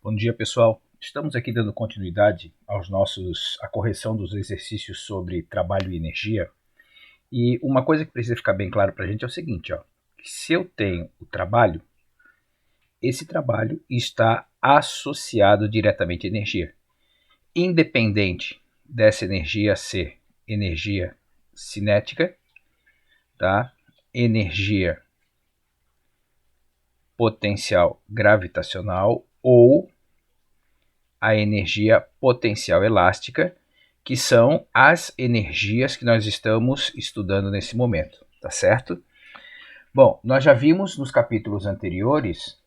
Bom dia, pessoal. Estamos aqui dando continuidade à correção dos exercícios sobre trabalho e energia. E uma coisa que precisa ficar bem claro para a gente é o seguinte, ó. Se eu tenho o trabalho, esse trabalho está associado diretamente à energia. Independente dessa energia ser energia cinética, tá? Energia potencial gravitacional ou a energia potencial elástica, que são as energias que nós estamos estudando nesse momento, tá certo? Bom, nós já vimos nos capítulos anteriores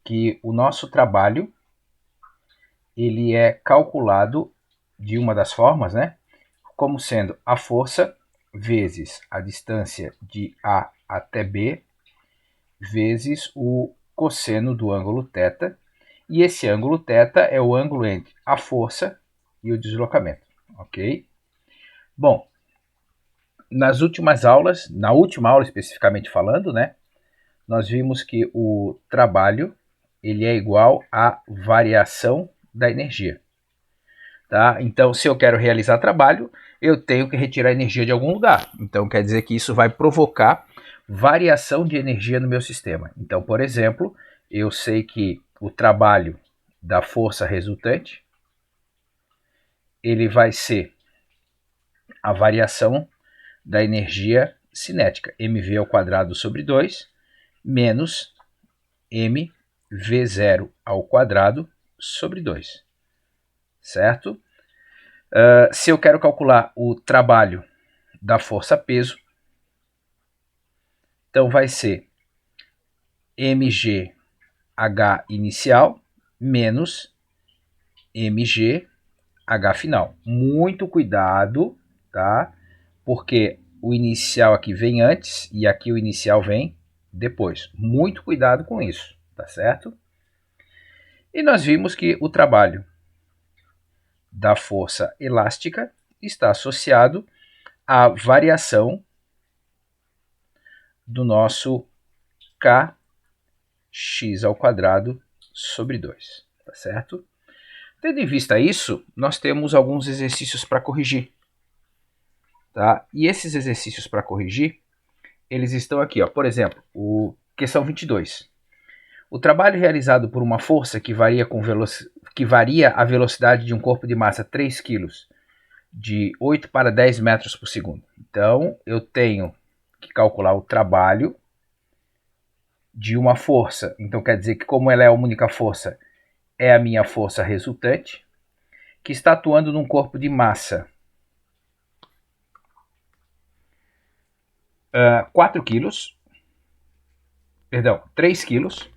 que o nosso trabalho ele é calculado de uma das formas, né? Como sendo a força vezes a distância de A até B vezes o cosseno do ângulo θ. E esse ângulo θ é o ângulo entre a força e o deslocamento, ok? Bom, nas últimas aulas, na última aula especificamente falando, né, nós vimos que o trabalho ele é igual à variação da energia. Tá? Então, se eu quero realizar trabalho, eu tenho que retirar energia de algum lugar. Então, quer dizer que isso vai provocar variação de energia no meu sistema. Então, por exemplo, eu sei que o trabalho da força resultante ele vai ser a variação da energia cinética, mv ao quadrado sobre 2 menos mv0 ao quadrado sobre 2, certo? Se eu quero calcular o trabalho da força-peso, então vai ser mgh inicial menos mgh final. Muito cuidado, tá? Porque o inicial aqui vem antes e aqui o inicial vem depois. Muito cuidado com isso, tá certo? E nós vimos que o trabalho da força elástica está associado à variação do nosso kx ao quadrado sobre 2, tá certo? Tendo em vista isso, nós temos alguns exercícios para corrigir. Tá? E esses exercícios para corrigir, eles estão aqui, ó. Por exemplo, questão 22. O trabalho realizado por uma força que varia a velocidade de um corpo de massa 3 kg de 8 para 10 metros por segundo. Então, eu tenho que calcular o trabalho de uma força. Então, quer dizer que como ela é a única força, é a minha força resultante, que está atuando num corpo de massa 4 quilos, perdão, 3 quilos,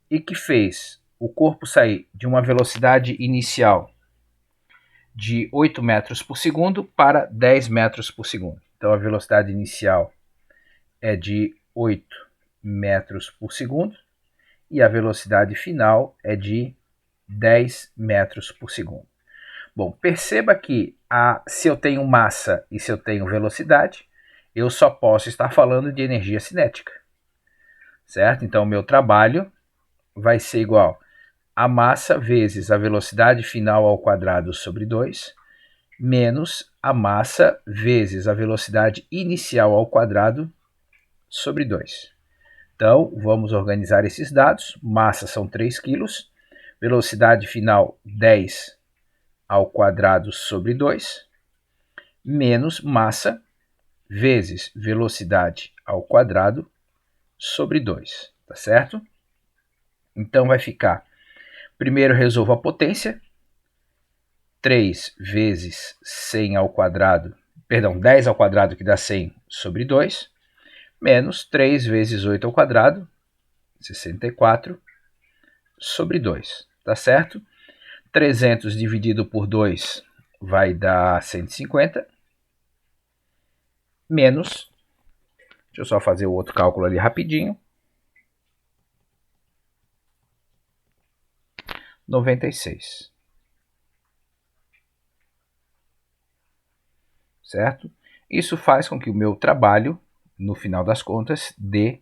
e que fez o corpo sair de uma velocidade inicial de 8 metros por segundo para 10 metros por segundo. Então a velocidade inicial é de 8 metros por segundo e a velocidade final é de 10 metros por segundo. Bom, perceba que se eu tenho massa e se eu tenho velocidade, eu só posso estar falando de energia cinética, certo? Então o meu trabalho vai ser igual a massa vezes a velocidade final ao quadrado sobre 2, menos a massa vezes a velocidade inicial ao quadrado sobre 2. Então, vamos organizar esses dados. Massa são 3 kg, velocidade final 10 ao quadrado sobre 2, menos massa vezes velocidade ao quadrado sobre 2, tá certo? Então, vai ficar, primeiro resolvo a potência, 3 vezes 100 ao quadrado, perdão, 10 ao quadrado que dá 100 sobre 2, menos 3 vezes 8 ao quadrado, 64, sobre 2, tá certo? 300 dividido por 2 vai dar 150, menos, deixa eu só fazer o outro cálculo ali rapidinho, 96. Certo? Isso faz com que o meu trabalho no final das contas, de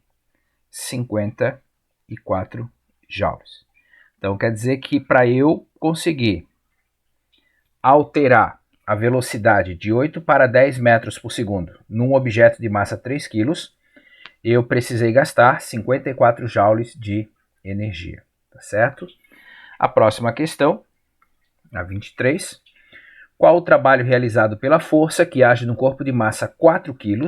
54 joules. Então, quer dizer que para eu conseguir alterar a velocidade de 8 para 10 metros por segundo num objeto de massa 3 kg, eu precisei gastar 54 joules de energia, tá certo? A próxima questão, a 23. Qual o trabalho realizado pela força que age no corpo de massa 4 kg,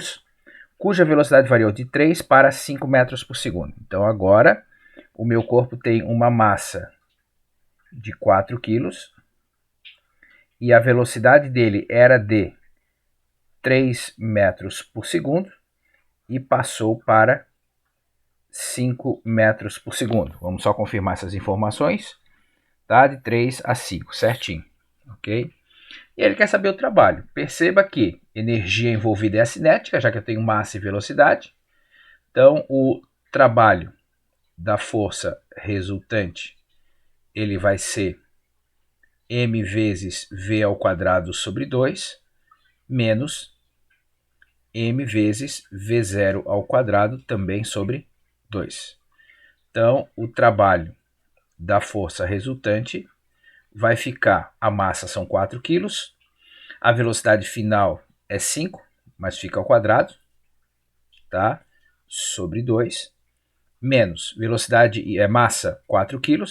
cuja velocidade variou de 3 para 5 metros por segundo? Então agora o meu corpo tem uma massa de 4 kg e a velocidade dele era de 3 metros por segundo e passou para 5 metros por segundo. Vamos só confirmar essas informações. Tá? De 3 a 5, certinho. Ok? E ele quer saber o trabalho. Perceba que energia envolvida é a cinética, já que eu tenho massa e velocidade. Então, o trabalho da força resultante, ele vai ser m vezes v ao quadrado sobre 2, menos m vezes v0 ao quadrado, também sobre 2. Então, o trabalho da força resultante vai ficar, a massa são 4 kg, a velocidade final é 5, mas fica ao quadrado, tá? Sobre 2, menos velocidade massa 4 kg,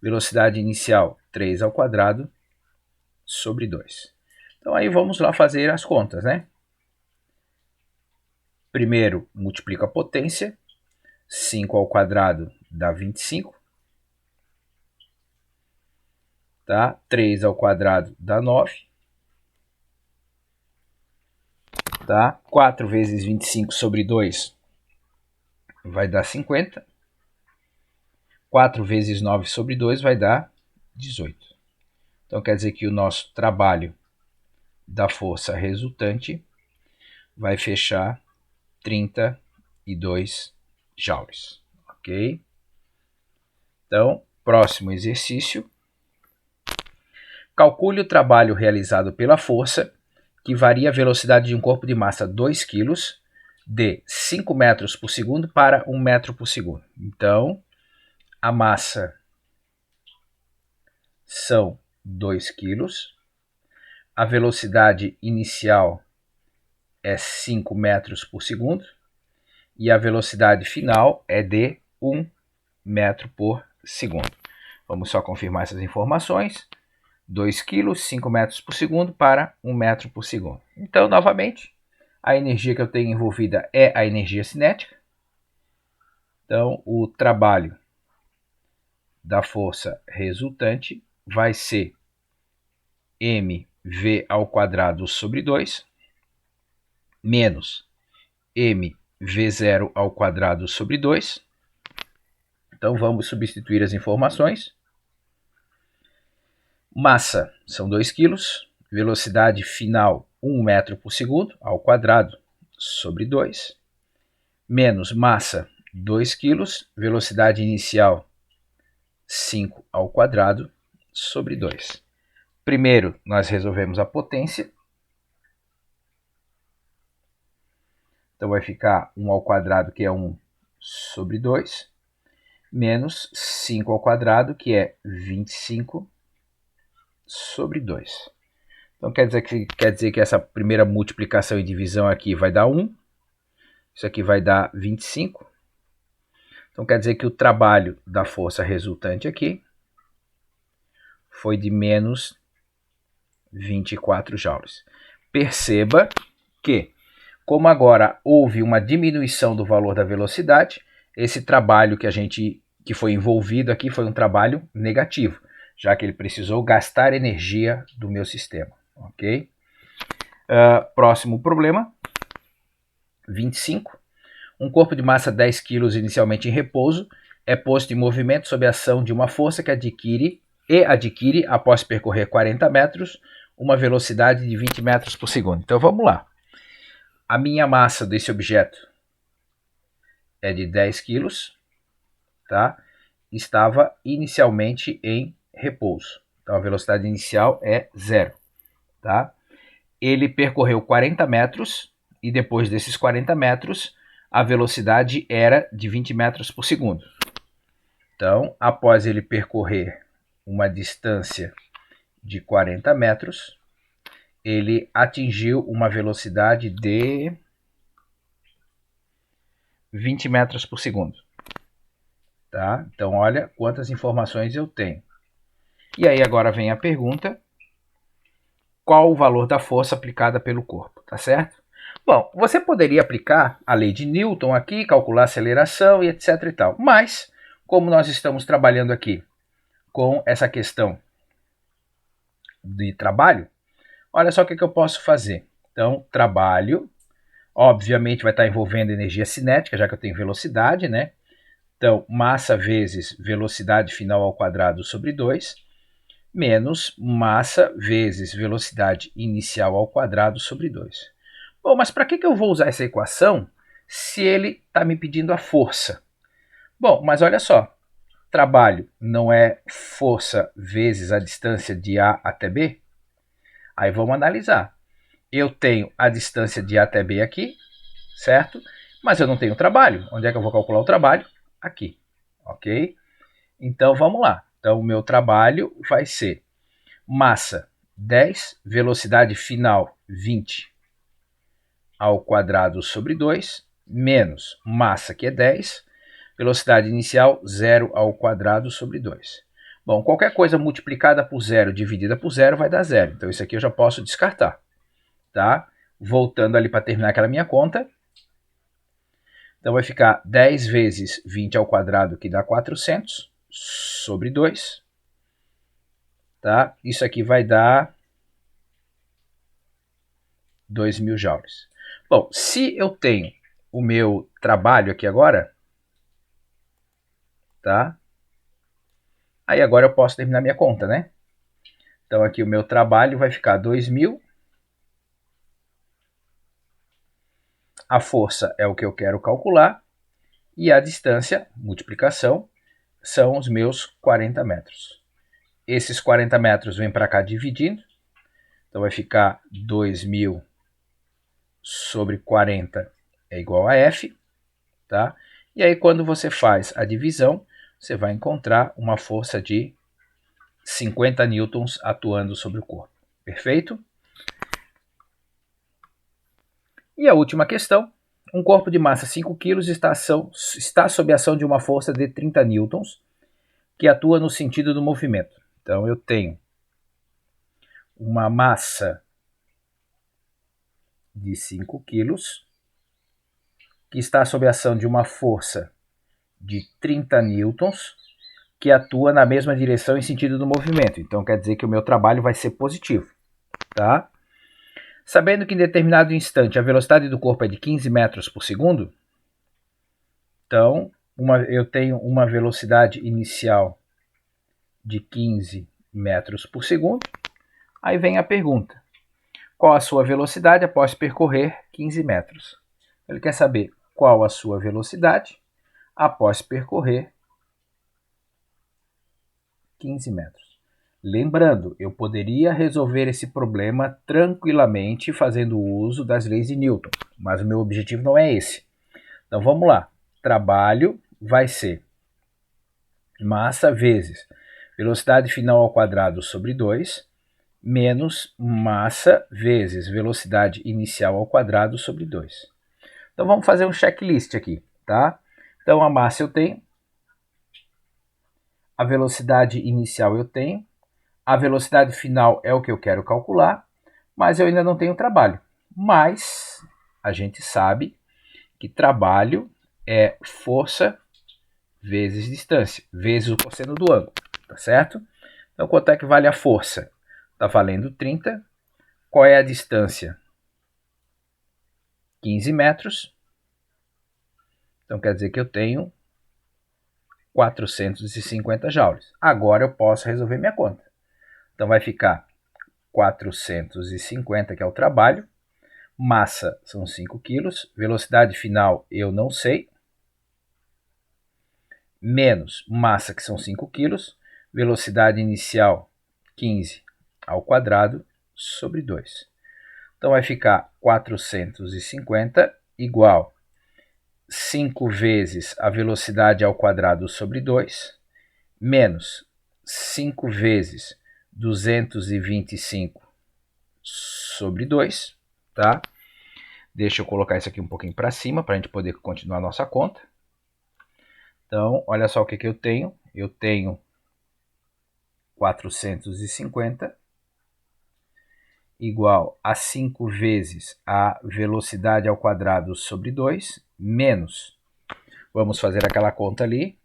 velocidade inicial 3 ao quadrado, sobre 2. Então aí vamos lá fazer as contas, né? Primeiro multiplica a potência, 5 ao quadrado dá 25, tá? 3 ao quadrado dá 9, tá? 4 vezes 25 sobre 2 vai dar 50. 4 vezes 9 sobre 2 vai dar 18. Então quer dizer que o nosso trabalho da força resultante vai fechar 32 joules. Ok? Então, próximo exercício. Calcule o trabalho realizado pela força, que varia a velocidade de um corpo de massa 2 kg, de 5 metros por segundo para 1 metro por segundo. Então, a massa são 2 kg, a velocidade inicial é 5 metros por segundo e a velocidade final é de 1 metro por segundo. Vamos só confirmar essas informações. 2 kg, 5 metros por segundo para 1 metro por segundo. Então, novamente, a energia que eu tenho envolvida é a energia cinética. Então, o trabalho da força resultante vai ser mv ao quadrado sobre 2, menos mv0 ao quadrado sobre 2. Então, vamos substituir as informações. Massa são 2 kg, velocidade final 1 metro por segundo ao quadrado sobre 2, menos massa 2 kg, velocidade inicial 5 ao quadrado sobre 2. Primeiro, nós resolvemos a potência. Então vai ficar 1 ao quadrado, que é 1 sobre 2, menos 5 ao quadrado, que é 25 sobre 2. Então quer dizer que essa primeira multiplicação e divisão aqui vai dar 1. Isso aqui vai dar 25. Então quer dizer que o trabalho da força resultante aqui foi de menos 24 joules. Perceba que, como agora houve uma diminuição do valor da velocidade, esse trabalho que foi envolvido aqui foi um trabalho negativo, já que ele precisou gastar energia do meu sistema. Ok? Próximo problema, 25. Um corpo de massa 10 kg inicialmente em repouso é posto em movimento sob a ação de uma força que adquire, após percorrer 40 metros, uma velocidade de 20 metros por segundo. Então vamos lá. A minha massa desse objeto é de 10 kg, tá? Estava inicialmente em repouso. Então a velocidade inicial é 0. Tá? Ele percorreu 40 metros e depois desses 40 metros, a velocidade era de 20 metros por segundo. Então, após ele percorrer uma distância de 40 metros, ele atingiu uma velocidade de 20 metros por segundo. Tá? Então, olha quantas informações eu tenho. E aí agora vem a pergunta: qual o valor da força aplicada pelo corpo, tá certo? Bom, você poderia aplicar a lei de Newton aqui, calcular a aceleração e etc e tal, mas como nós estamos trabalhando aqui com essa questão de trabalho, olha só o que eu posso fazer. Então, trabalho, obviamente vai estar envolvendo energia cinética, já que eu tenho velocidade, né? Então, massa vezes velocidade final ao quadrado sobre 2, menos massa vezes velocidade inicial ao quadrado sobre 2. Bom, mas para que eu vou usar essa equação se ele está me pedindo a força? Bom, mas olha só, trabalho não é força vezes a distância de A até B? Aí vamos analisar. Eu tenho a distância de A até B aqui, certo? Mas eu não tenho trabalho. Onde é que eu vou calcular o trabalho? Aqui, ok? Então vamos lá. Então o meu trabalho vai ser massa 10, velocidade final 20 ao quadrado sobre 2, menos massa, que é 10, velocidade inicial 0 ao quadrado sobre 2. Bom, qualquer coisa multiplicada por 0 dividida por 0 vai dar 0. Então isso aqui eu já posso descartar. Tá? Voltando ali para terminar aquela minha conta. Então vai ficar 10 vezes 20 ao quadrado, que dá 400, sobre 2. Tá? Isso aqui vai dar 2.000 joules. Bom, se eu tenho o meu trabalho aqui agora, tá? Aí agora eu posso terminar minha conta, né? Então aqui o meu trabalho vai ficar 2.000. A força é o que eu quero calcular. E a distância, multiplicação, são os meus 40 metros. Esses 40 metros vêm para cá dividindo. Então vai ficar 2.000 sobre 40 é igual a F. Tá? E aí quando você faz a divisão, você vai encontrar uma força de 50 newtons atuando sobre o corpo. Perfeito? E a última questão. Um corpo de massa 5 kg está sob a ação de uma força de 30 newtons que atua no sentido do movimento. Então eu tenho uma massa de 5 kg que está sob a ação de uma força de 30 newtons que atua na mesma direção em sentido do movimento. Então quer dizer que o meu trabalho vai ser positivo. Tá? Sabendo que em determinado instante a velocidade do corpo é de 15 metros por segundo, então eu tenho uma velocidade inicial de 15 metros por segundo. Aí vem a pergunta: qual a sua velocidade após percorrer 15 metros? Ele quer saber qual a sua velocidade após percorrer 15 metros. Lembrando, eu poderia resolver esse problema tranquilamente fazendo uso das leis de Newton, mas o meu objetivo não é esse. Então vamos lá. Trabalho vai ser massa vezes velocidade final ao quadrado sobre 2, menos massa vezes velocidade inicial ao quadrado sobre 2. Então vamos fazer um checklist aqui, tá? Então a massa eu tenho, a velocidade inicial eu tenho, a velocidade final é o que eu quero calcular, mas eu ainda não tenho trabalho. Mas a gente sabe que trabalho é força vezes distância, vezes o cosseno do ângulo, tá certo? Então quanto é que vale a força? Está valendo 30. Qual é a distância? 15 metros. Então quer dizer que eu tenho 450 joules. Agora eu posso resolver minha conta. Então vai ficar 450, que é o trabalho. Massa são 5 kg. Velocidade final eu não sei. Menos massa, que são 5 kg. Velocidade inicial 15 ao quadrado sobre 2. Então vai ficar 450 igual 5 vezes a velocidade ao quadrado sobre 2, menos 5 vezes 225 sobre 2, tá? Deixa eu colocar isso aqui um pouquinho para cima, para a gente poder continuar a nossa conta. Então, olha só o que eu tenho. Eu tenho 450 igual a 5 vezes a velocidade ao quadrado sobre 2, menos, vamos fazer aquela conta ali,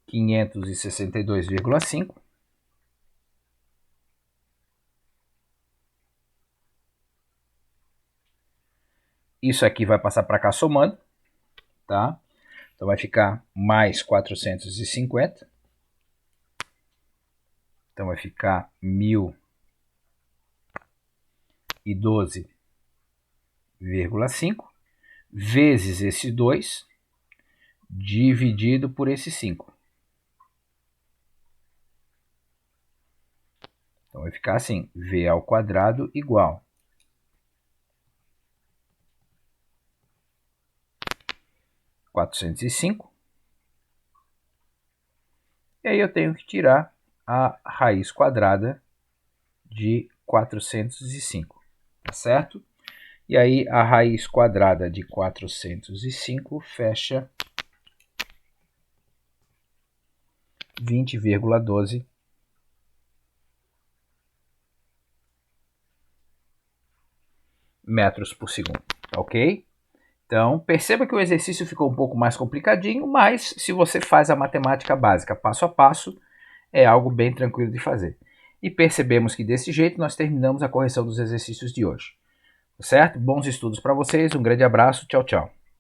562,5. Isso aqui vai passar para cá somando, tá? Então vai ficar mais 450. Então vai ficar 1012,5 vezes esse 2 dividido por esse 5. Então vai ficar assim, v ao quadrado igual 405. E aí eu tenho que tirar a raiz quadrada de 405, tá certo? E aí a raiz quadrada de 405 fecha 20,12 metros por segundo, ok? Então, perceba que o exercício ficou um pouco mais complicadinho, mas se você faz a matemática básica passo a passo, é algo bem tranquilo de fazer. E percebemos que desse jeito nós terminamos a correção dos exercícios de hoje. Certo? Bons estudos para vocês, um grande abraço, tchau, tchau.